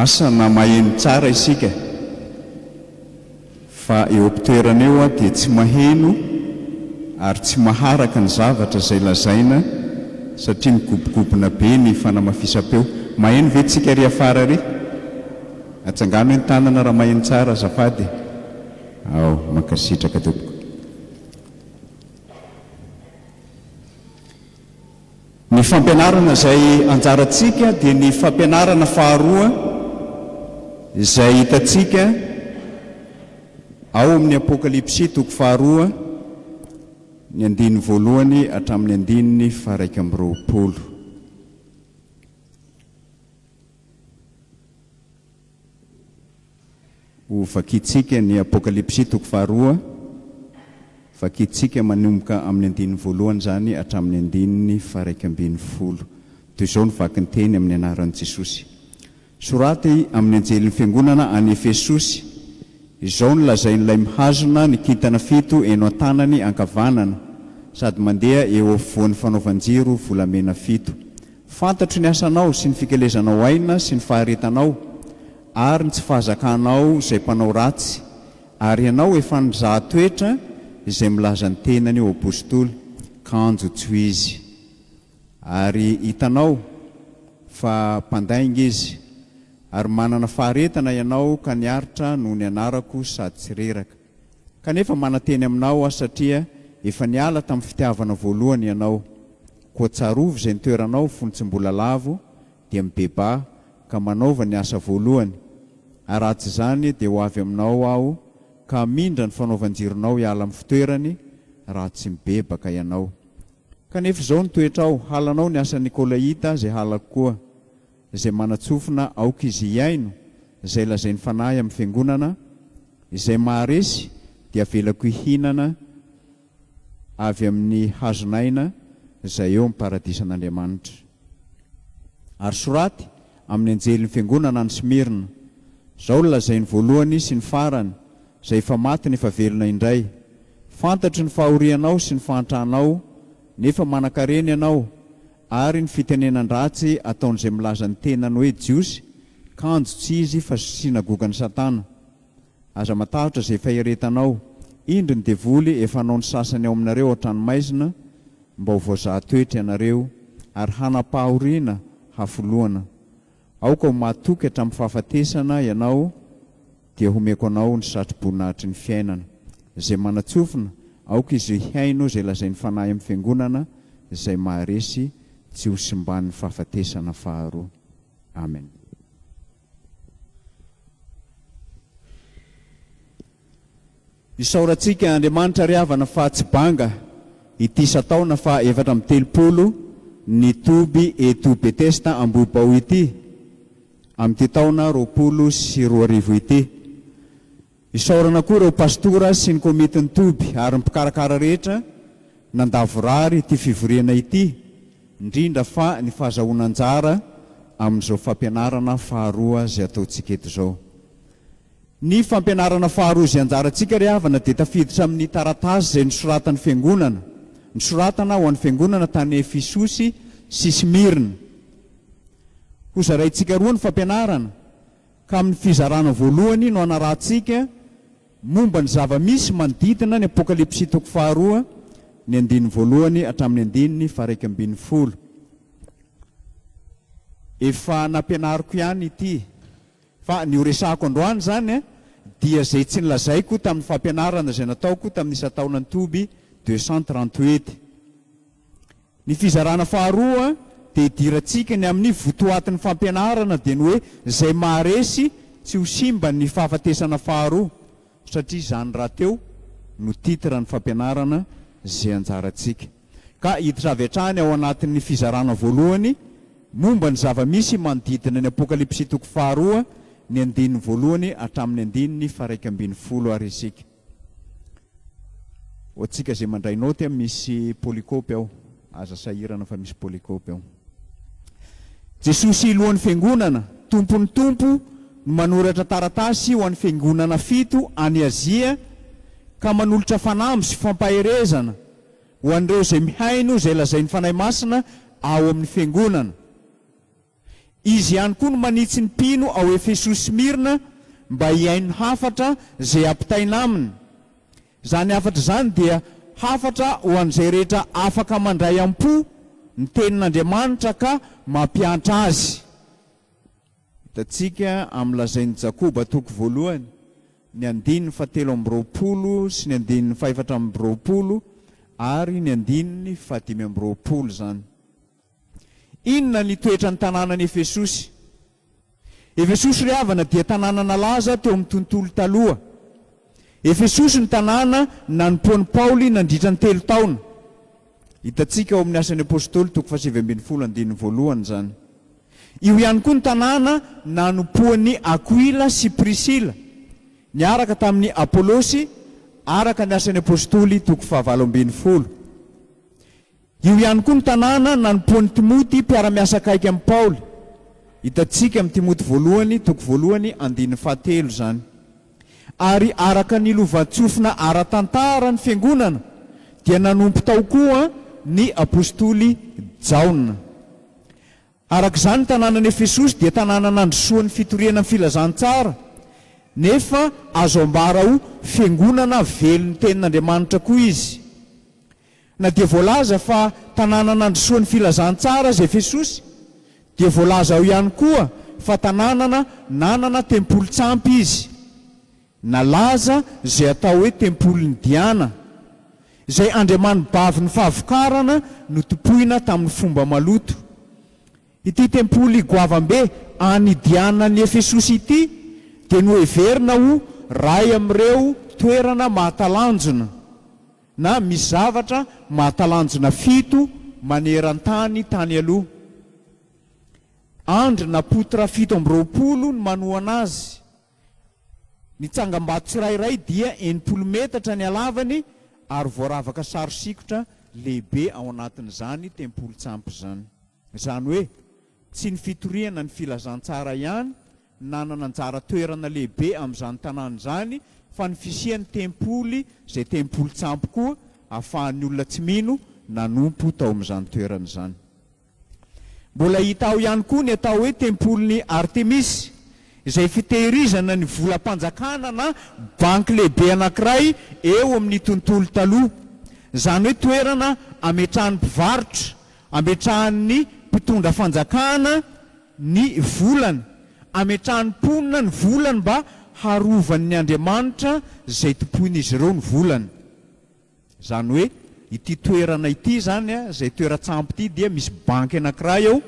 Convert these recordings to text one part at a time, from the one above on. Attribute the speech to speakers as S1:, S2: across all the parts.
S1: asa na maheno tsara isika fa eo am-toerana eo dia tsy maheno ary tsy maharaka ny zavatra izay lazaina satria migobogobona be ny fanamafisam-peo. Maheno ve tsika ry afara ry? Atsangano ny tanana raha maheno tsara azafady. Ao, mankasitraka tompoko. Ny fampianarana izay anjarantsika dia ny fampianarana faharoa izay hitantsika ao amin'ny Apokalipsy toko faharoa ny 1 hatramin'ny 1:20. Ho vakitsika ny Apokalipsy toko faharoa, vakitsika manomboka amin'ny 1 zany hatramin'ny 1:20. Toy izao ny vakiny teny amin'ny anaran'i Jesosy. Soraty amin'ny anjelin'ny fiangonana any Efesosy. Izao no lazain'ilay mihazona ny kintana 7 eno an-tanany ankavanana sady mandeha eo afovoan'ny fanaovan-jiro volamena 7. Fantatro ny asanao sy ny fikelezanao aina sy ny faharetanao ary ny tsy fahazakanao izay mpanao ratsy, ary ianao efa nizahan-toetra izay milaza ny tenany eo apôstôly, kanjo tsy ho izy. Ary hitanao fa mpandainga izy, ary manana faharetana ianao ka niaritra noho ny anarako sady tsy reraka. Kanefa manateny aminao satria efa niala tamin'ny fitiavana voalohany ianao. Koa tsarovy izay nitoeranao fonitsim-bola lavo dia mibeba ka manaova ny asa voalohany. Ary ratsy izany dia ho avy aminao aho ka mindra ny fanaovan-jironao hiala amin'ny fitoerany raha tsy mibebaka ianao. Kanefa izao ny toetrao, halanao ny asa Nikolaita izay halako koa, izay manatsofina aoka izy hiaino izay lazainy fanahy amin'ny fiangonana, izay maharesy dia velako hihinana avy amin'ny hazonaina izay eo amin'ny paradisan'Andriamanitra. Ary soraty amin'ny anjelin'ny fiangonana any Smirna. Izao lazainy voalohany sy ny farany izay efa maty nefa velona indray. Fantatro ny fahorianao sy ny fahantrahanao, nefa manan-karena ianao, ary ny fitenenan-dratsy ataon'izay milaza ny tenany hoe jiosy, kanjo tsy izy fa sinagogan'ny Satana. Aza matahotra izay faheretanao, indro ny devoly efa hanao ny sasany ao aminareo an-tranomaizina mba ho voazahan-toetra ianareo ary hanam-pahoriana hafoloana. Aoka ho mahatoky hatramin'ny fahafatesana ianao dia homeko anao ny satro-boninahitry ny fiainana. Izay manatsofina aoka izy hiaino izay lazainy fanahy amin'ny fiangonana izay maharesy tsy ho simban'ny fahafatesana faharoa. Amen. Isaorantsika Andriamanitra ry havana fa tsy banga ity sataona fa 430 ny toby eto Betesda Ambohibao ity amin'ity taona 2020 ity. Isaorana koa ireo pastora sy ny komitiny toby ary ny mpikarakara rehetra nandavorary ity fivoriana ity, indrindra fa ny fahazahonan-jara amin'izao fampianarana faharoa izay ataontsika eto izao. Ny fampianarana faharoa izay anjarantsika ry havana dia tafiditra amin'ny taratasy izay nosoratany fiangonana. Nisoratana ho an'ny fiangonana tany Efesosy sy Smirna. Ho zaraintsika roa ny fampianarana, ka amin'ny fizarana voalohany no anarantsika momba ny zava-misy manodidina ny Apokalipsy toko faharoa ny 1 hatramin'ny 1:20. Efa nampianariko ihany ity, fa ny horesahako androany zany dia izay tsy nilazaiko tamin'ny fampianarana izay nataoko tamin'ny isa-taonany toby 238. Ny fizarana faharoa dia hidirantsika ny amin'ny votoatin'ny fampianarana dia ny hoe izay maharesy tsy ho simba ny fahafatesana faharoa, satria izany raha teo no titra ny fampianarana izay anjarantsika. Ka hiditra avy hatrany ao anatin'ny fizarana voalohany momba ny zava-misy manodidina ny Apokalipsy toko faharoa ny 1 hatramin'ny 1:20 ary isika. Oatsika izay mandray naoty misy polikopy ao, aza sahirana fa misy polikopy ao. Jesosy lohan'ny fiangonana, tompony tompo no manoratra taratasy ho an'ny fiangonana 7 any Azia, ka manolotra fanamby sy fampaherezana ho an'ireo izay mihaino izay lazainy fanahy masina ao amin'ny fiangonana. izy ihany koa no manitsy ny mpino ao Efesosy Smirna mba hiaino hafatra zay ampitaina aminy. Zany hafatra zany dia hafatra ho an'izay rehetra afaka mandray am-po ny tenin'Andriamanitra ka mampianatra azy. Hitantsika amin'ny lazain'ny Jakoba toko voalohany ny 7:20 sy ny 4:20 ary ny 5:20 zany. Inona ny toetra ny tanànan'ny Efesosy? Efesosy ry havana dia tanàna nalaza teo amin'ny tontolo taloha. Efesosy ny tanàna nanompoan'i Paoly nandritra ny 3 taona. Hitantsika ao amin'ny asan'ny apôstôly toko 7:1 zany. Io ihany koa ny tanàna nanompoan'i Aquila sy Priscilla, niaraka tamin'ny Apôlôsy araka ny asan'ny apôstôly toko 7:20. Io ihany koa ny tanàna nanompoan'i Timoty mpiara-miasa akaiky amin'ny Paoly. Hitantsika amin'ny Timoty voalohany toko 1:7 zany. Ary araka ny lovan-tsofina ara-tantara ny fiangonana dia nanompo tao koa ny apôstôly Jaona. Arak'izany ny tanànan'ny Efesosy dia tanàna nandrosoan'ny fitoriana amin'ny filazantsara, nefa azo ambara ho fiangonana velon'ny tenin'Andriamanitra koa izy. Na dia voalaza fa tanàna nandrosoan'ny filazantsara azy Efesosy, dia voalaza ho ihany koa fa tanànana nanana tempolo-tsampy izy. Nalaza zay atao hoe tempolin'ny Diana, zay andriamanibavy ny fahavokarana no topohina tamin'ny fomba maloto. Ity tempoly goavam-be any Diana ny Efesosy ity dia no heverina ho ray amin'ireo toerana mahatalanjona, na misy zavatra mahatalanjona 7 maneran-tany tany aloha. Andry na potra 720 no manohana azy. Ny tsangam-bato tsirairay dia 80 metatra ny halavany ary voaravaka sary sikotra lehibe ao anatin'izany tempolo-tsampy zany. Izany hoe tsy ny fitoriana ny filazantsara ihany nanana anjara toerana lehibe amin'izany tanàna izany, fa ny fisian'ny tempoly zay tempolo-tsampy koa ahafahan'ny olona tsy mino nanompo tao amin'izany toerana izany. Mbola hita ao ihany koa ny atao hoe tempolin'ny Artemisy, izay fitehirizana ny volam-panjakana na banky lehibe anankiray eo amin'ny tontolo taloha. Izany hoe toerana ametrahan'ny mpivarotra, ametrahan'ny mpitondra fanjakana ny volana, ametrahan'ny mponina ny volana mba harovan'ny Andriamanitra zay topoin'izy ireo ny volana. Izany hoe ity toerana ity zany zay toeran-tsampy ity dia misy banky anankiray ao,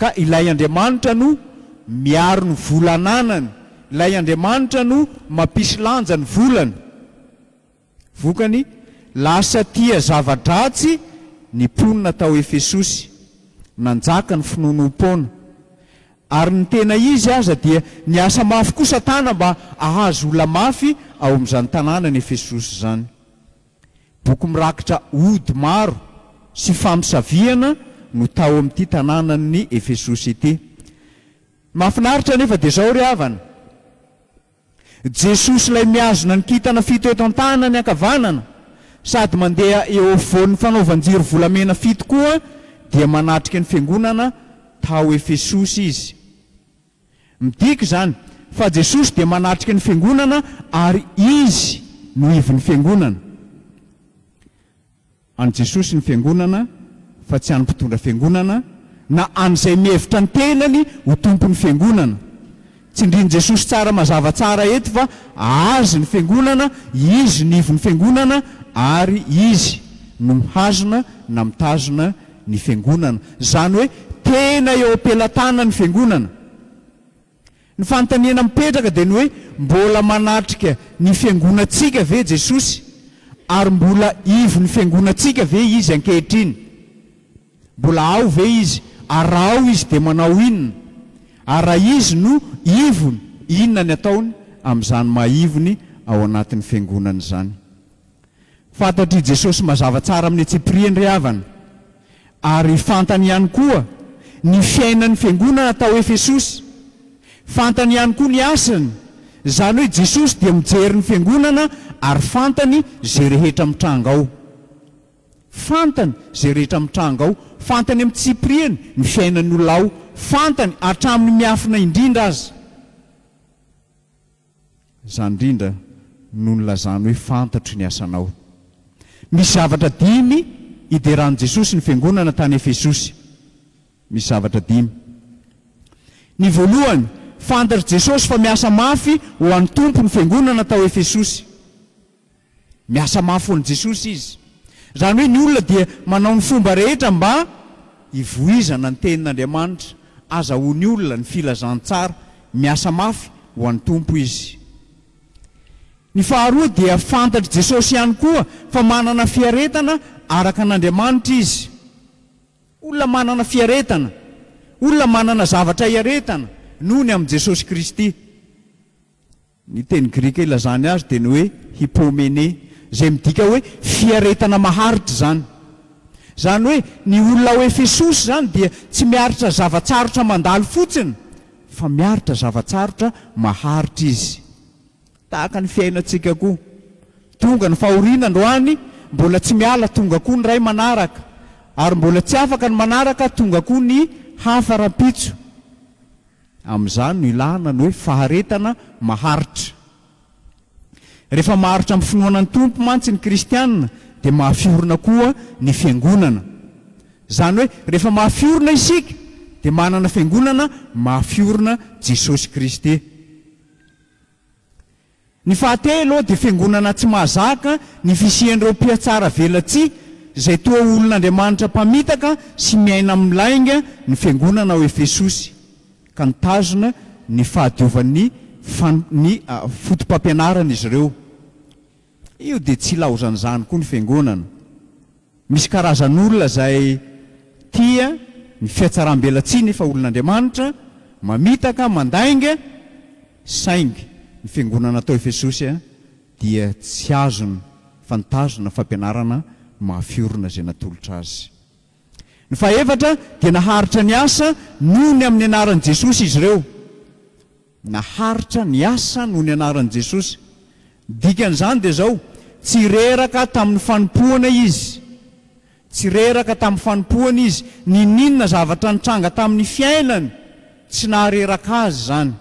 S1: ka ilay Andriamanitra no miaro ny volananany, ilay Andriamanitra no mampisy lanja ny volana. Vokany lasa tia zava-dratsy ny mponina tao Efesosy, nanjaka ny finonom-poana. Ary ny tena izy aza dia niasa mafy kosa tana mba ahazo olona mafy ao amin'izany tanàna ny Efesosy zany. Boky mirakitra ody maro sy fampisaviana no tao amin'ity tanànan'ny Efesosy ity. Mahafinaritra nefa dia zao ry havana, Jesosy ilay miazona ny kintana 7 eto an-tanany ankavanana sady mandeha eo afovoan'ny fanaovan-jiro volamena 7 koa dia manatrika ny fiangonana tao Efesosy izy. Midika zany fa Jesosy dia manatrika ny fiangonana ary izy no ivon'ny fiangonana. Any Jesosy ny fiangonana fa tsy any mpitondra fiangonana, na an'izay mihevitra ny tenany ho tompon'ny fiangonana. Tsy ndrin Jesosy tsara mazava tsara eto fa azy ny fiangonana, izy ny ivon'ny fiangonana ary izy no mihazona na mitazona ny fiangonana. Zany hoe tena eo am-pelatana ny fiangonana. Ny fanontaniana mipetraka dia ny hoe mbola manatrika ny fiangonantsika ve Jesosy, ary mbola ivon'ny fiangonantsika ve izy ankehitriny? Mbola ao ve izy? Ary raha ao izy dia manao inona? Ary raha izy no ivony, inona ny ataony amin'izany maha-ivony ao anatin'ny fiangonana izany? Fantatry Jesosy mazava tsara amin'ny Tsipriany ry havana, ary fantany ihany koa ny fiainan'ny fiangonana tao Efesosy, fantany ihany koa ny asany. Izany hoe Jesosy dia mijery ny fiangonana ary fantany zay rehetra mitranga ao. Fantany zay rehetra mitranga ao, fantany amin'ny Tsipriany ny fiainan'ny olona ao, fantany hatramin'ny miafina indrindra aza. Zany indrindra no nylazany hoe fantatry ny asanao. Misy zavatra 5 ideran'i Jesosy ny fiangonana tany Efesosy. Misy zavatra 5. Ny voalohany, fantatry Jesosy fa miasa mafy ho an'ny tompo ny fiangonana tao Efesosy. Miasa mafy ho an'i Jesosy izy. Zany hoe ny olona dia manao ny fomba rehetra mba hivoizana ny tenin'Andriamanitra, azahoany olona ny filazantsara, miasa mafy ho an'ny tompo izy. Ny faharoa dia fantatry Jesosy ihany koa fa manana fiaretana araka an'Andriamanitra izy. Olona manana fiaretana, olona manana zavatra iaretana noho ny amin'i Jesosy Kristy. Ny teny Grika ilazany azy dia ny hoe hypomene, izay midika hoe fiaretana maharitra zany. Zany hoe ny olona ao Efesosy zany dia tsy miaritra zavatsarotra mandalo fotsiny, fa miaritra zavatsarotra maharitra izy. Tahaka ny fiainantsika koa. Tonga ny fahoriana androany, mbola tsy miala tonga koa ny ray manaraka, ary mbola tsy afaka ny manaraka tonga koa ny hafa rapitso. Amin'izany no ilana ny hoe faharetana maharitra. Rehefa maharitra amin'ny finoana ny tompo mantsy ny kristianina dia mahafiorina koa ny fiangonana. Zany hoe rehefa mahafiorina isika dia manana fiangonana mahafiorina Jesosy Kristy. Ny fahatelo dia fiangonana tsy mahazaka ny fisian'ireo mpiatsara velatsy izay toa olon'Andriamanitra mpamitaka sy miaina amin'ny lainga ny fiangonana ao Efesosy, ka nitazona ny fahadiovan'ny fotom-pampianarana izy ireo. Io dia tsy laozan'izany koa ny fiangonana. Misy karazan'olona izay tia ny fiatsaram-belatsy nefa olon'Andriamanitra, mamitaka, mandainga, saingy. Ny fiangonana tao Efesosy dia tsy azony fantazona fampianarana mahafiorina izay natolotra azy. Ny fahaefatra dia naharitra ny asa noho ny amin'ny anaran'i Jesosy izy ireo. Naharitra ny asa noho ny anaran'i Jesosy. Dikan'izany dia zao, tsy reraka tamin'ny fanompoana izy. Tsy reraka tamin'ny fanompoana izy. Ninona zavatra nitranga tamin'ny fiainany, tsy nahareraka azy zany.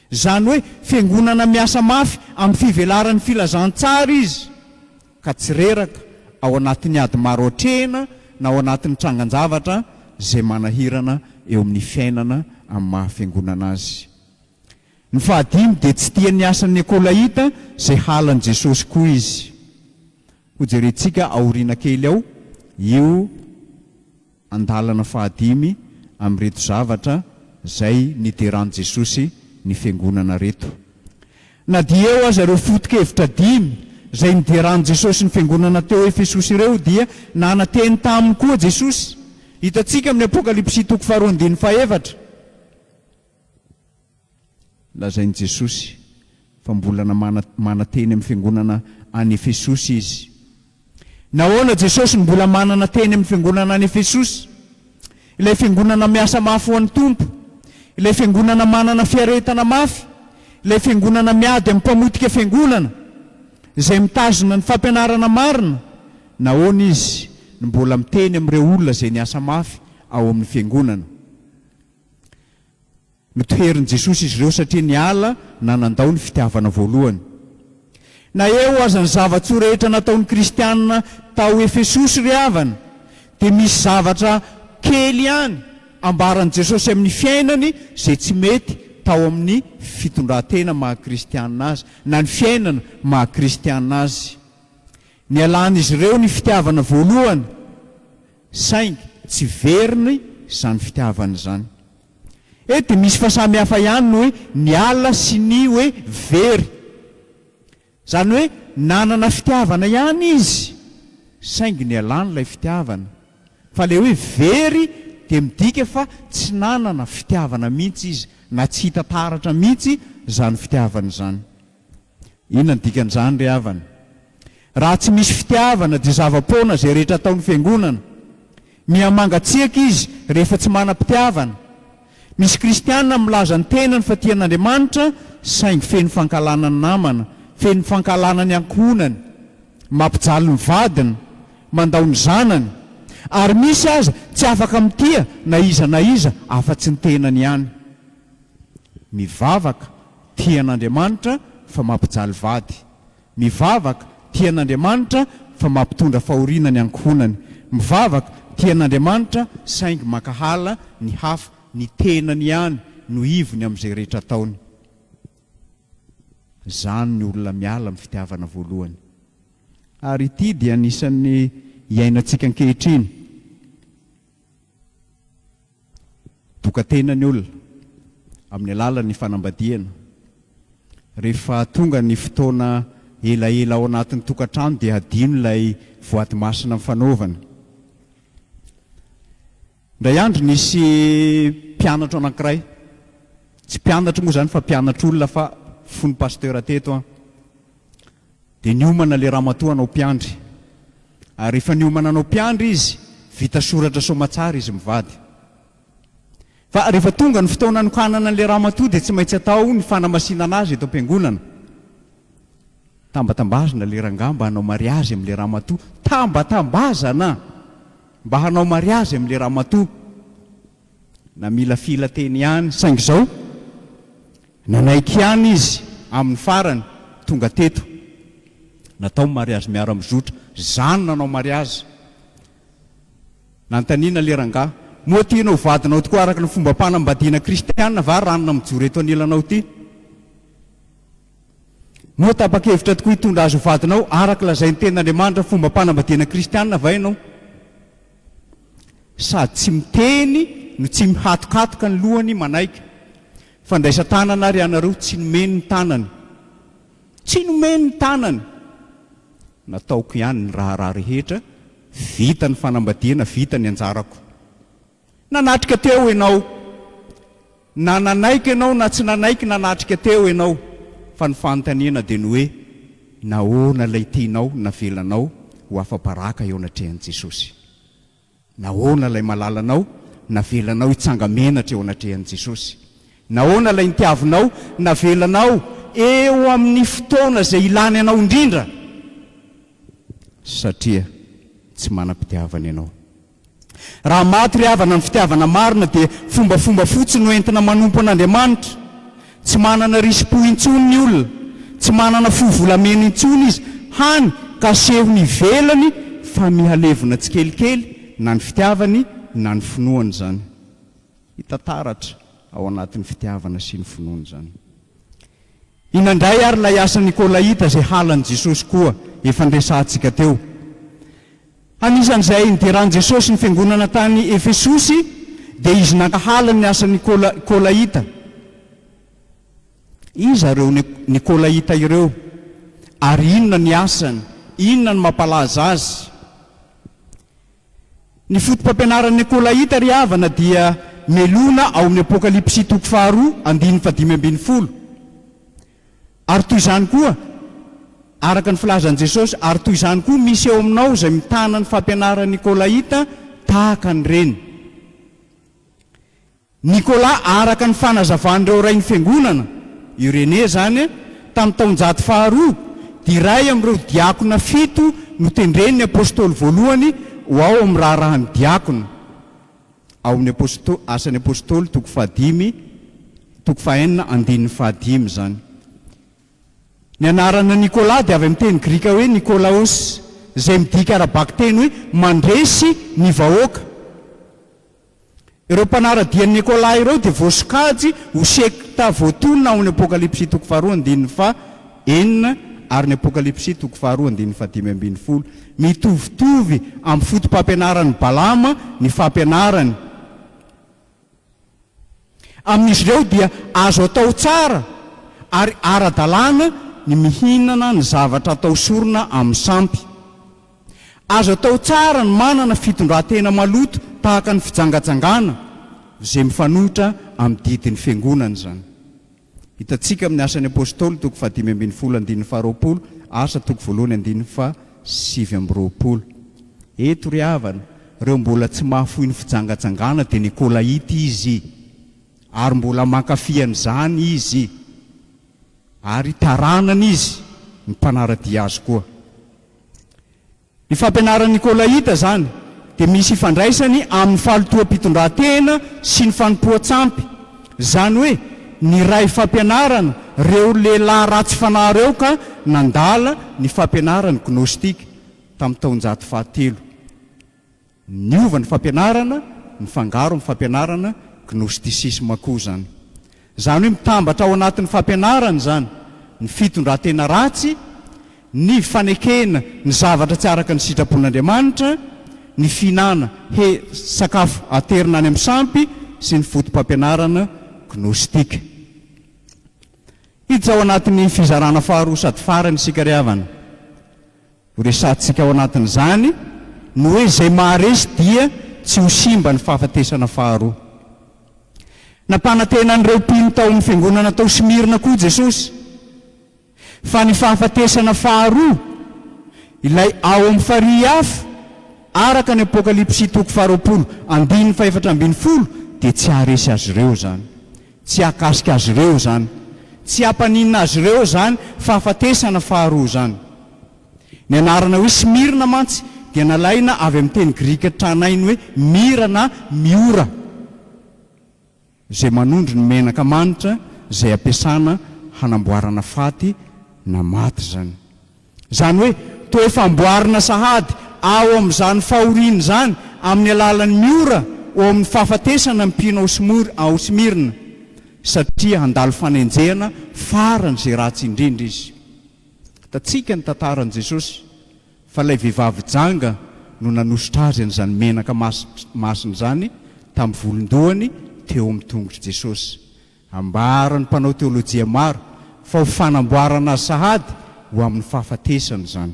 S1: Zany hoe fiangonana miasa mafy amin'ny fivelaran'ny filazantsara izy, ka tsy reraka ao anatin'ny ady maro atrehana na ao anatin'ny trangan-javatra izay manahirana eo amin'ny fiainana amin'ny mahafiangonana azy. Ny fahadimy dia tsy tia ny asan'ny Nikolaita izay halan'i Jesosy koa izy. Ho jerentsika aoriana kely ao, io andalana fahadimy amin'reto zavatra izay nideran'i Jesosy ny fiangonana reto. Na dia eo aza ireo foto-kevitra 5 izay nideran'i Jesosy ny fiangonana teo Efesosy ireo dia nananteny taminy koa Jesosy. Hitantsika amin'ny Apokalipsy 2:4. Lazain'i Jesosy fa mbola mananteny amin'ny fiangonana any Efesosy izy. Nahoana Jesosy mbola manana teny amin'ny fiangonana any Efesosy? Ilay fiangonana miasa mafy ho an'ny tompo, ilay fiangonana manana fiaretana mafy, ilay fiangonana miady amin'ny mpamotika fiangonana izay mitazona ny fampianarana marina. Nahoana izy mbola miteny amin'ireo olona izay niasa mafy ao amin'ny fiangonana? Notoherin'i Jesosy izy ireo satria niala nanandao ny fitiavana voalohany. Na eo aza ny zava-tsoa rehetra nataon'ny kristianina tao Efesosy ry havana, dia misy zavatra kely ihany ambaran'i Jesosy amin'ny fiainany izay tsy mety tao amin'ny fitondran-tena maha-kristianina azy na ny fiainana maha-kristianina azy. Nialan'izy ireo ny fitiavana voalohany, saingy tsy veriny izany fitiavana izany. Dia misy fahasamihafa ihany no hoe niala sy ny hoe very. Zany hoe nanana fitiavana ihany izy, saingy nialany ilay fitiavana. Fa ilay hoe very dia midika fa tsy nanana fitiavana mihitsy izy, na tsy hita taratra mihitsy izany fitiavana izany. Inona ny dikan'izany ry havana? Raha tsy misy fitiavana dia zava-poana izay rehetra ataon'ny fiangonana. Mihamangatsiaka izy rehefa tsy manam-pitiavana. Misy kristianina milaza ny tenany fa tian'Andriamanitra, saingy feno fankalana ny namana, feno fankalana ny ankohonany, mampijaly ny vadiny, mandao ny zanany, Ary misy aza tsy afaka mitia na iza afa-tsy ny tenany ihany. Mivavaka tian'Andriamanitra fa mampijaly vady. Mivavaka tian'Andriamanitra fa mampitondra fahoriana ny ankohonany. Mivavaka tian'Andriamanitra saingy makahala ny hafa, ny tenany ihany no ivony amin'izay rehetra ataony. Zany ny olona miala amin'ny fitiavana voalohany. Ary ity dia anisan'ny iainantsika ankehitriny. Doka tenany olona amin'ny alalan'ny fanambadiana. Rehefa tonga ny fotoana elaela ao anatin'ny tokantrano dia adino ilay voady masina mifanaovana. Indray andro nisy mpianatra anankiray, tsy mpianatra moa zany fa mpianatra olona fa fony pasteur teto dia niomana le ramatoa hanao mpiandry. Ary rehefa niomana hanao mpiandry izy, vita soratra somatsara izy mivady. Fa rehefa tonga ny fotoana anokanana le ramatoa dia tsy maintsy atao ny fanamasinana azy eto am-piangonana. Tambatambazana le rangahy mba hanao mariazy amin'le ramatoa. Tambatambazana mba hanao mariazy amin'le ramatoa. Na mila fila teny ihany, saingy izao nanaiky ihany izy amin'ny farany tonga teto. Natao mariazy miara-mizotra, zany nanao mariazy. Nantaniana le rangahy, moa tianao vadinao tokoa araka ny fomba mpanambadiana kristianina va ranona mijoro eto anilanao ty? Moa tapa-kevitra tokoa hitondra azy ho vadinao araka lazay ny ten'Andriamanitra fomba mpanambadiana kristianina va ianao? Sady tsy miteny no tsy mihatokatoka ny lohany manaiky. Fandraisa tanana ary ianareo tsy nomeny ny tanany. Tsy nomeny ny tanany. Nataoko ihany ny raha rehetra, vita ny fanambadiana, vita ny anjarako. Nanatrika teo ianao. Na nanaiky ianao na tsy nanaiky, nanatrika teo ianao. Fa ny fanontaniana dia ny hoe nahoana ilay tianao, navelanao ho afa-baraka eo anatrehan'i Jesosy. Nahoana ilay malalanao, navelanao hitsanga menatra eo anatrehan'i Jesosy. Nahoana ilay nitiavinao, navelanao eo amin'ny fotoana izay ilany anao indrindra. Satria tsy manam-pitiavana ianao. Raha maty ry havana ny fitiavana marina dia fombafomba fotsiny no entina manompo an'Andriamanitra. Tsy manana risy-po intsony ny olona, tsy manana fovolamena intsony izy, hany ka seho ny velany fa mihalevona tsikelikely na ny fitiavany na ny finoany zany. Hitantaratra ao anatin'ny fitiavana sy ny finoany zany. Inandray ary lay asa Nikolaita izay halan'i Jesosy koa efa ndresantsika teo. Anisan'izay nideran'i Jesosy ny fiangonana tany Efesosy dia izy nankahala ny asa Nikolaita. Iza ireo Nikolaita ireo? Ary inona ny asany? Inona ny mampalaza azy? Ny fotom-pampianaran'ny Nikolaita ry havana dia melona ao amin'ny Apokalipsy 2:5-10. Ary toy izany koa, araka ny filazan'i Jesosy, ary toy izany koa misy eo aminao izay mitana ny fampianaran'ny Nikolaita tahaka ny reny. Nikola araka ny fanazavan'ireo ray ny fiangonana, Irénée zany, tamin'ny taonjato faharoa, dia iray amin'ireo diakona 7 no tendren'ny apôstôly voalohany ho ao amin'ny raharahan'ny diakona. Ao amin'ny asan'ny apôstôly 5:5 zany. Ny anarana Nikola dia avy amin'ny teny Grika hoe Nikolaos, izay midika ara-baka teny hoe mandresy ny vahoaka. Ireo mpanaradian'ny Nikola ireo dia voasokajy ho sekta voatolona ao amin'ny Apokalipsy 2:4-9 ary ny Apokalipsy 2:5-10. Mitovitovy amin'ny fotom-pampianaran'ny Balama ny fampianarany. Amin'izy ireo dia azo atao tsara ary ara-dalàna ny mihinana ny zavatra atao sorona amin'ny sampy. Azo atao tsara ny manana fitondran-tena maloto tahaka ny fijangajangana izay mifanohitra amin'ny didin'ny fiangonana zany. Hitantsika amin'ny asan'ny apôstôly 5:12-20, asa 1:7-20. Eto ry havana, ireo mbola tsy mahafoy ny fijangajangana dia Nikolaita izy, ary mbola mankafy an'izany izy, ary taranana izy ny mpanaradia azy koa. Ny fampianaran'ny Nikolaita zany dia misy ifandraisany amin'ny fahalotoam-pitondran-tena sy ny fanompoan-tsampy. Zany hoe ny ray fampianarana reo lehilahy ratsy fanahy reo ka nandala ny fampianarany gnostika tamin'ny taonjato fahatelo. Niova ny fampianarana, ny fangaro amin'ny fampianarana gnostisisma koa zany. Zany hoe mitambatra ao anatin'ny fampianarana zany ny fitondran-tena ratsy, ny fanekena ny zavatra tsy araka ny sitrapon'Andriamanitra, ny fihinana sakafo aterina any amin'ny sampy sy ny fotom-pampianarana gnostika. Hiditra ao anatin'ny fizarana faharoa sady farany isika ry havana. Ho resatsika ao anatin'izany no hoe izay maharesy dia tsy ho simba ny fahafatesana faharoa. Nampanantena an'ireo mpino tao amin'ny fiangonana tao Smirna koa Jesosy fa ny fahafatesana faharoa ilay ao amin'ny farihy hafa araka ny Apokalipsy 2:2-4 dia tsy haharesy azy ireo zany, tsy hakasika azy ireo zany, tsy hampaninina azy ireo zany fahafatesana faharoa zany. Ny anarana hoe Smirna mantsy dia nalaina avy amin'ny teny Grika tranainy hoe mira na miora, izay manondro ny menaka manitra izay ampiasana hanamboarana faty na maty zany. Zany hoe toa famboarana sahady ao amin'izany fahoriana zany amin'ny alalan'ny miora ao amin'ny fahafatesana mpino ao Smirna, satria handalo fanenjehana farany izay ratsy indrindra izy. Tatsika ny tantaran'i Jesosy fa ilay vehivavy janga no nanositra azy an'izany menaka masina zany tamin'ny volondohany teo amin'ny tongotry Jesosy. Ambarany mpanao teolojia maro fa ho fanamboarana azy sahady ho amin'ny fahafatesana zany.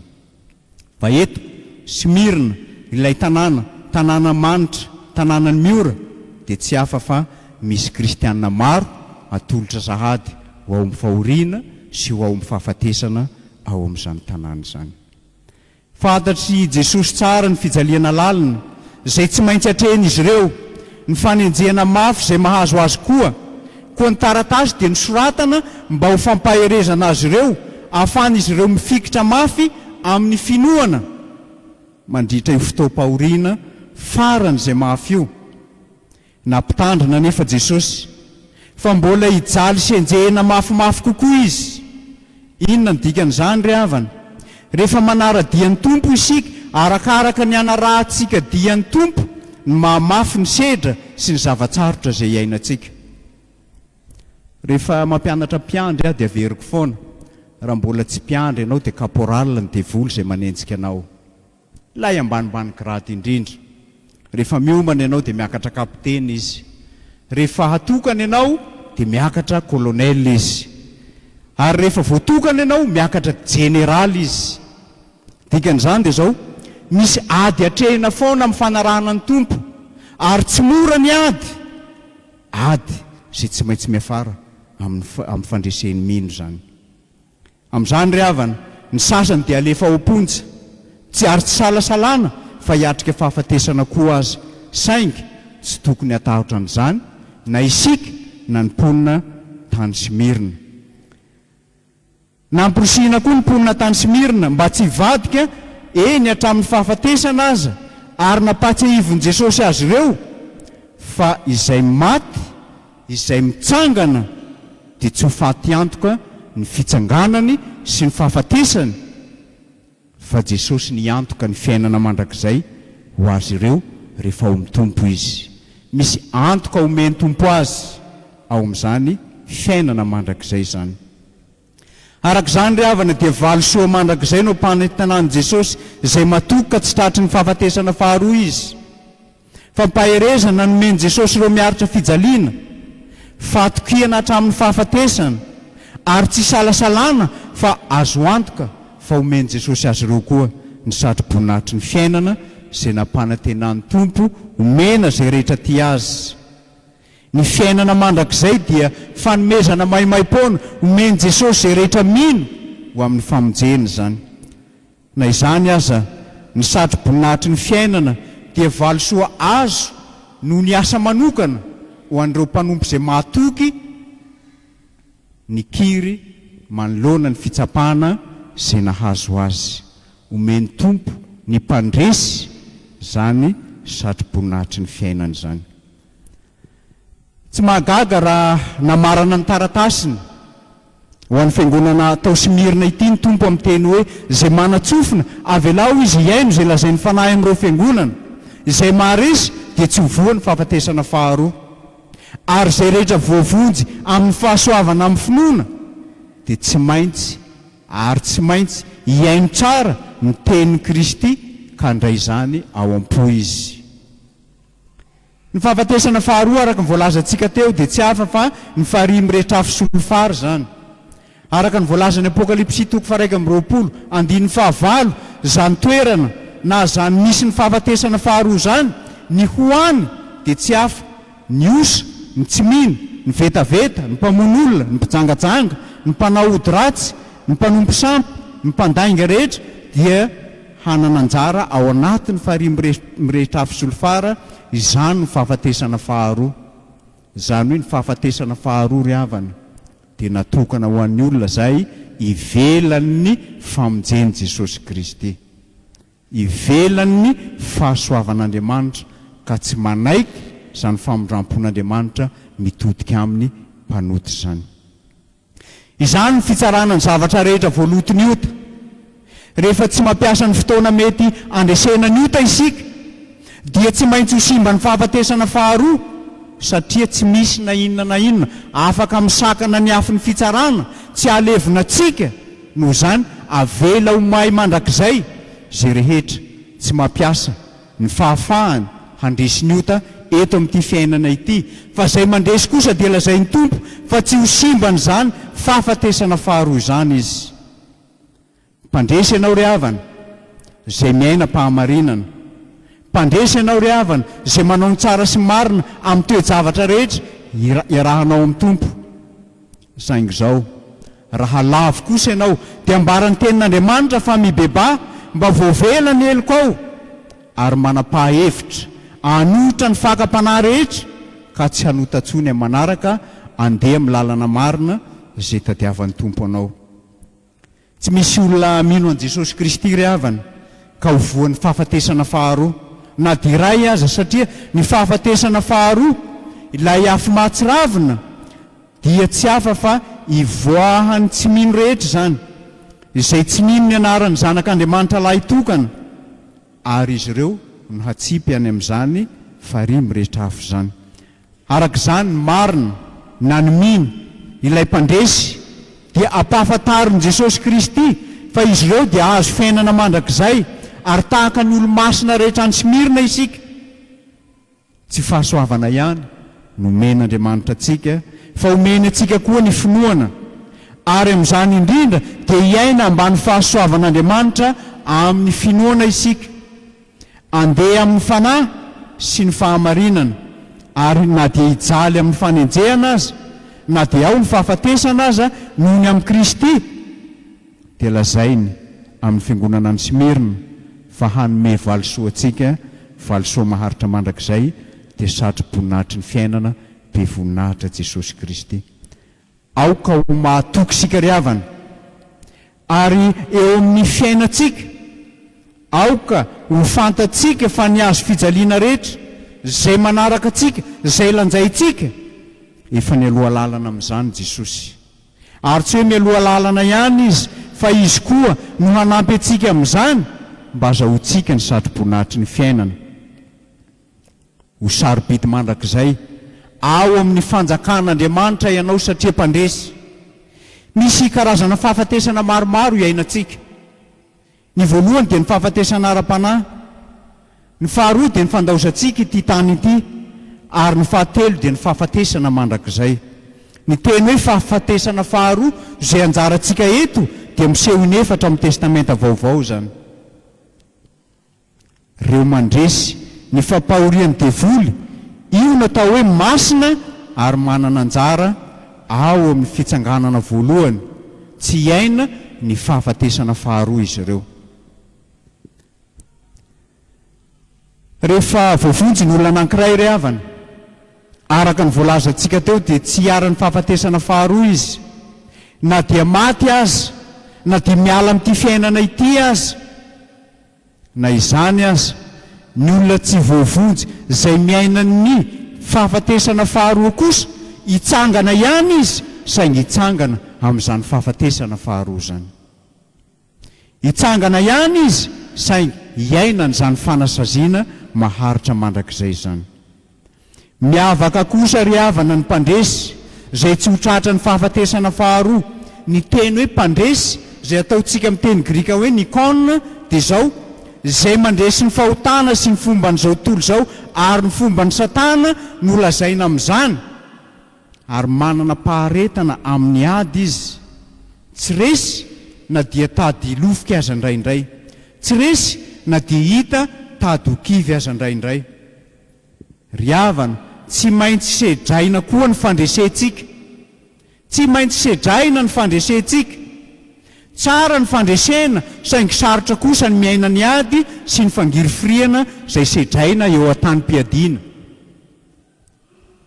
S1: Fa eto Smirna, ilay tanàna manitra, tanànany miora, dia tsy hafa fa misy kristianina maro atolotra sahady ho ao amin'ny fahoriana sy ho ao amin'ny fahafatesana ao amin'izany tanàna zany. Fantatry Jesosy tsara ny fijaliana lalina izay tsy maintsy atrehan'izy ireo, ny fanenjehana mafy izay mahazo azy koa ny taratasy dia nisoratana mba ho fampaherezana azy ireo ahafahan'izy ireo mifikitra mafy amin'ny finoana mandritra io fotoam-pahoriana farany izay mafy io. Nampitandrina nefa Jesosy fa mbola hijaly sy enjehana mafimafy kokoa izy. Inona ny dikan'izany ry havana? Rehefa manara-dian'ny tompo isika, arakaraka ny anarahantsika dian'ny tompo, ny mahamafy ny sedra sy ny zavatsarotra izay iainantsika. Rehefa mampianatra mpiandry dia averiko foana, raha mbola tsy mpiandry ianao dia kaporal ny devoly izay manenjika anao, lay ambanimbany grady indrindra. Rehefa miomana ianao dia miakatra kapiteny izy, rehefa hatokana ianao dia miakatra kolonel izy, ary rehefa voatokana ianao miakatra jeneraly izy. Dikan'izany dia zao, misy ady atrehina foana amin'ny fanarahana ny tompo, ary tsy mora ny ady izay tsy maintsy miafara amin'ny fandresen'ny mino zany. Amin'izany ry havana, ny sasany dia alefa oponja, tsy ary tsy salasalana fa hiatrika fahafatesana koa azy, saingy tsy tokony hatahotra an'izany na isika na ny mponina tany Smirna. Namporosina koa ny mponina tany Smirna mba tsy hivadika eny hatramin'ny fahafatesana aza, ary nampatsiahivon'i Jesosy azy ireo fa izay maty, izay mitsangana dia tsy ho faty antoka ny fitsanganany sy ny fahafatesany, fa Jesosy ny antoka ny fiainana mandrakizay ho azy ireo rehefa ao amin'ny tompo izy. Misy antoka omeny tompo azy ao amin'izany fiainana mandrakizay zany. Arak'izany ry havana dia valosoa mandrakizay no mpanentanan'i Jesosy izay matoka tsy tratry ny fahafatesana faharoa izy. Fa mpaherezana nomeny Jesosy ireo miaritra fijaliana, fatokihana hatramin'ny fahafatesana, ary tsy salasalana fa azo antoka fa omeny Jesosy azy ireo koa ny satro-boninahitry ny fiainana izay nampanantenan'ny tompo omena izay rehetra ty azy. Ny fiainana mandrakizay dia fanomezana maimaim-poana omeny Jesosy izay rehetra mino ho amin'ny famonjena zany. Na izany aza ny satro-boninahitry ny fiainana dia valosoa azo no ny asa manokana ho an'ireo mpanompo izay mahatoky ny kiry manoloana ny fitsapana izay nahazo azy. Omeny tompo ny mpandresy zany satroboninahitry ny fiainany zany. Tsy mahagaga raha namarana ny taratasiny ho an'ny fiangonana tao Simirina ity ny tompo amin'ny teny hoe zay manatsofina avelao izy iaino zay lazainy fanahy amin'ireo fiangonana, izay maharesy dia tsy hovoany fahafatesana faharoa, ary zay rehetra voavonjy amin'ny fahasoavana amin'ny finoana dia tsy maintsy ary tsy maintsy iaino tsara ny tenin'i Kristy ka handray izany ao am-po izy. Ny fahafatesana faharoa araka ny voalazantsika teo dia tsy hafa fa ny faharihy mirehetra afo sy ny fary zany. Araka ny voalazany Apokalipsy 1:9-9 zany toerana na zany misy ny fahafatesana faharoa zany ny hoany dia tsy hafa ny osa, ny tsy mino, ny vetaveta, ny mpamon'olona, ny mpijangajanga, ny mpanao ody ratsy, ny mpanompo sampy, ny mpandainga rehetra dia hanana anjara ao anatin'ny faharihy mirehetra afo sy ny fary. Izany ny fahafatesana faharoa. Izany hoe ny fahafatesana faharoa ry havana dia natokana ho an'ny olona zay ivelan'ny famonjen'i Jesosy Kristy, ivelan'ny fahasoavan'Andriamanitra ka tsy manaiky izany famondram-pon'Andriamanitra mitodika amin'ny mpanoty zany. Izany ny fitsarana ny zavatra rehetra voalotiny ota. Rehefa tsy mampiasa ny fotoana mety andresena ny ota isika dia tsy maintsy ho simba ny fahafatesana faharoa, satria tsy misy na inona afaka misakana ny afin'ny fitsarana, tsy alevina atsika. Noho izany avela ho mahay mandrakizay zay rehetra tsy mampiasa ny fahafahany handresy ny ota eto amin'ity fiainana ity, fa zay mandresy kosa dia lazay ny tompo fa tsy ho simbany zany fahafatesana faharoa izany izy. Mpandresy ianao ry havana zay miaina pahamarinana, mpandresy ianao ry havana zay manao ny tsara sy marina amin'ny toe-javatra rehetra iarahanao amin'ny tompo. Saingy izao raha lavo kosa ianao dia ambarany tenin'Andriamanitra fa mibeba mba voavela ny heliko ao ary manapa-hevitra anotra ny fakam-panahy rehetra ka tsy hanota ntsony amin'ny manaraka andeha amin'ny lalana marina zay tadiavan'ny tompo anao. Tsy misy olona mino an' Jesosy Kristy ry havana ka ho voan'ny fahafatesana faharoa na diray aza, satria ny fahafatesana faharoa ilay afo mahatsiravina dia tsy hafa fa ivoahany tsy mino rehetra zany, izay tsy mino ny anaran'ny zanak'Andriamanitra lahy tokana, ary izy ireo no hatsipy any amin'izany faharihy mirehetra afo zany. Araka izany ny marina na ny mino ilay mpandresy dia ampahafantarin' Jesosy Kristy fa izy ireo dia azo fiainana mandrakizay, ary tahaka ny olo-masina rehetra any Simirina isika. Tsy fahasoavana ihany no men'Andriamanitra atsika, fa omeny atsika koa ny finoana, ary amin'izany indrindra dia iaina ambany fahasoavan'Andriamanitra amin'ny finoana isika, andeha amin'ny fanahy sy ny fahamarinana, ary na dia hijaly amin'ny fanenjehana aza na dia ao ny fahafatesana aza noho ny amin'ny Kristy, dia lazainy amin'ny fiangonana any Simirina fa hanome valisoa atsika, valisoa maharitra mandrakizay dia satroboninahitry ny fiainana be voninahitra Jesosy Kristy. Aoka ho mahatoky sika ry havana, ary eo amin'ny fiainantsika aoka ho fantatsika fa ny azo fijaliana rehetra zay manaraka atsika, zay lanjaintsika efa ny aloha lalana amin'izany Jesosy. Ary tsy hoe mialoha lalana ihany izy, fa izy koa no hanampy atsika amin'izany mba azahoantsika ny satroboninahitry ny fiainana. Ho sarobidy mandrakizay ao amin'ny fanjakan'Andriamanitra ianao satria mpandresy. Misy karazana fahafatesana maromaro iainantsika. Ny voalohany dia ny fahafatesana ara-panahy, ny faharoa dia ny fandaosantsika ity tany ity, ary ny fahatelo dia ny fahafatesana mandrakizay. Ny teny hoe fahafatesana faharoa zay anjarantsika eto dia miseho inefatra amin'ny testamenta vaovao zany. Reo mandresy ny fampahorian'ny devoly, io natao hoe masina ary manana anjara ao amin'ny fitsanganana voalohany, tsy iaina ny fahafatesana faharoa izy ireo. Rehefa voavonjy ny olona anankiray ry havana, araka ny voalazantsika teo dia tsy hiara-ny fahafatesana faharoa izy, na dia maty aza, na dia miala amin'ity fiainana ity aza, na izany aza ny olona tsy voavonjy izay miaina ny fahafatesana faharoa kosa hitsangana ihany izy saingy hitsangana amin'izany fahafatesana faharoa zany. Hitsangana ihany izy saingy hiaina n'izany fanasaziana maharitra mandrakizay zany. Miavaka kosa ry havana ny mpandresy izay tsy ho tratra ny fahafatesana faharoa. Ny teny hoe mpandresy izay ataontsika amin'ny teny grika hoe nikon dia izao izay mandresy ny fahotana sy ny fomba n'izao tontolo izao ary ny fomba ny satana no lazaina amin'izany, ary manana paharetana amin'ny ady izy. Tsy resy na dia tady lofika aza indraindray, tsy resy na dia hita tady hokivy aza indraindray. Ry havana, tsy maintsy sedraina koa ny fandresentsika, tsy maintsy sedraina ny fandresentsika. Tsara ny fandresena saingy sarotra kosa ny miaina ny ady sy ny fangirifiriana izay sedraina eo an-tany-piadiana.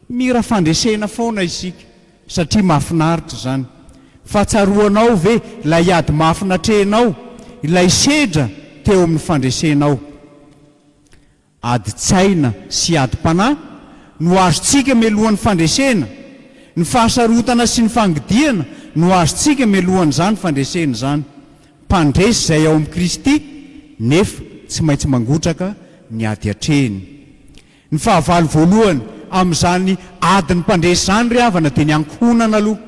S1: Mira fandresena foana isika satria mahafinaritra zany. Fahatsiaroanao ve ilay ady mahafinatrenao, ilay sedra teo amin'ny fandresenao. Ady tsaina sy ady panahy no azontsika mialohan'ny fandresena. Ny fahasarotana sy ny fangidiana no azontsika mialohan'izany fandresena zany. Mpandresy izay ao amin'ny Kristy nefa tsy maintsy mangotraka ny ady hatreny. Ny fahavalo voalohany amin'izany adiny mpandresy zany ry havana dia ny ankohonana aloha.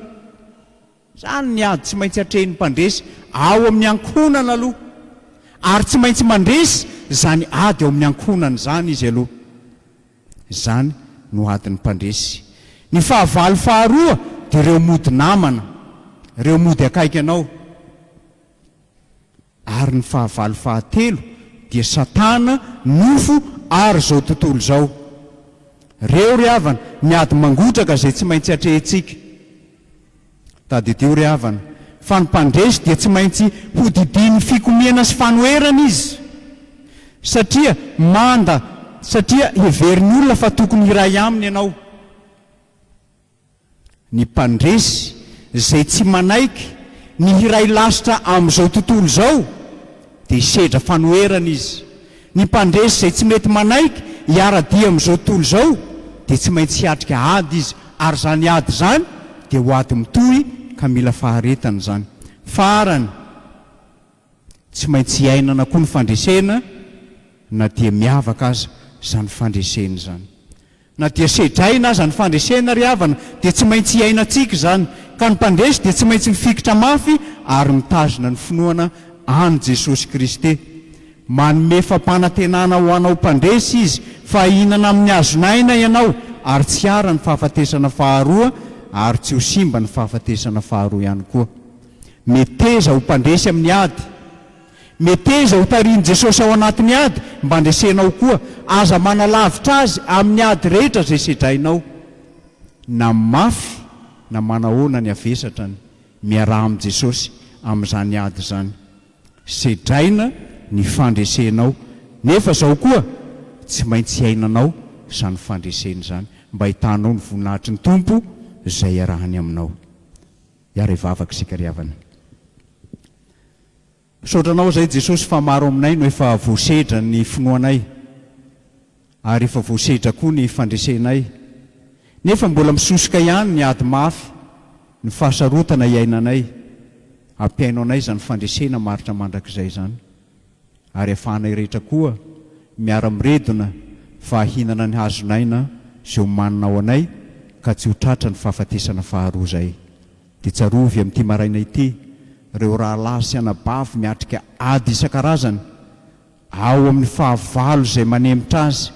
S1: Zany ny ady tsy maintsy hatrehin'ny mpandresy ao amin'ny ankohonana aloha, ary tsy maintsy mandresy zany ady ao amin'ny ankohonana zany izy aloha. Zany no adiny mpandresy. Ny fahavalo faharoa dia ireo mody namana, ireo mody akaiky anao. Ary ny fahavalo fahatelo dia satana, nofo ary izao tontolo izao. Reo ry havana ny ady mangotraka izay tsy maintsy hatrehintsika. Tadidio ry havana, fa ny mpandresy dia tsy maintsy hodidiny fikomiana sy fanoherana izy. Satria heverin'ny olona fa tokony iray aminy ianao. Ny mpandresy izay tsy manaiky ny hiray lasitra amin'izao tontolo izao dia hisedra fanoherana izy. Ny mpandresy izay tsy mety manaiky hiara-dia amin'izao tontolo izao dia tsy maintsy hiatrika ady izy, ary zany ady zany dia ho ady mitohy ka mila faharetana zany. Farany tsy maintsy hiainana koa ny fandresena, na dia miavaka aza zany fandresena zany. Na dia sedraina aza ny fandresena ry havana dia tsy maintsy hiainantsika zany. Ka ny mpandresy dia tsy maintsy mifikitra mafy ary mitazona ny finoana any Jesosy Kristy. Manome fampanantenana ho anao mpandresy izy fa hihinana amin'ny hazonaina ianao, ary tsy ara ny fahafatesana faharoa, ary tsy ho simba ny fahafatesana faharoa ihany koa. Meteza ho mpandresy amin'ny ady, meteza ho tariany Jesosy ao anatin'ny ady mba andresenao koa. Aza manalavitra azy amin'ny ady rehetra izay sedrainao, na mafy na manahoana ny avesatrany miarah amin'i Jesosy amin'izany ady zany. Sedraina ny fandresenao, nefa izao koa tsy maintsy hiainanao izany fandresena zany mba hitanao ny voninahitry ny Tompo izay iarahany aminao. Iara hivavaka isika ry havana. Saotranao izay Jesosy fa maro aminay no efa voasedra ny finoanay, ary efa voasedra koa ny fandresenay, nefa mbola misosoka ihany ny ady mafy, ny fahasarotana iainanay. Ampiainao anay izany fandresena maritra mandrakizay zany, ary ahafahanay rehetra koa miara-miredona fa hinana ny hazonaina izay homaninao anay ka tsy ho tratra ny fahafatesana faharoa zay. Dia tsarovy amin'ity maraina ity ireo rahalahy sy anabavy miatrika ady isan-karazany ao amin'ny fahavalo izay manemitra azy,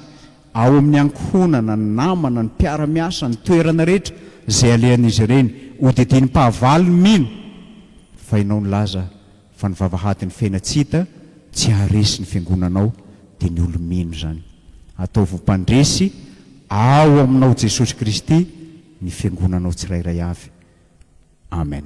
S1: ao amin'ny ankohonana, ny namana, ny mpiara-miasa, ny toerana rehetra izay alehan'izy ireny. Hodidiny mpahavalo ny mino, fa ianao ny laza fa ny vavahady ny fiaina-tsita tsy haresy ny fiangonanao dia ny olo-mino zany. Ataovy mpandresy ao aminao Jesosy Kristy ny fiangonanao tsirairay avy. Amen.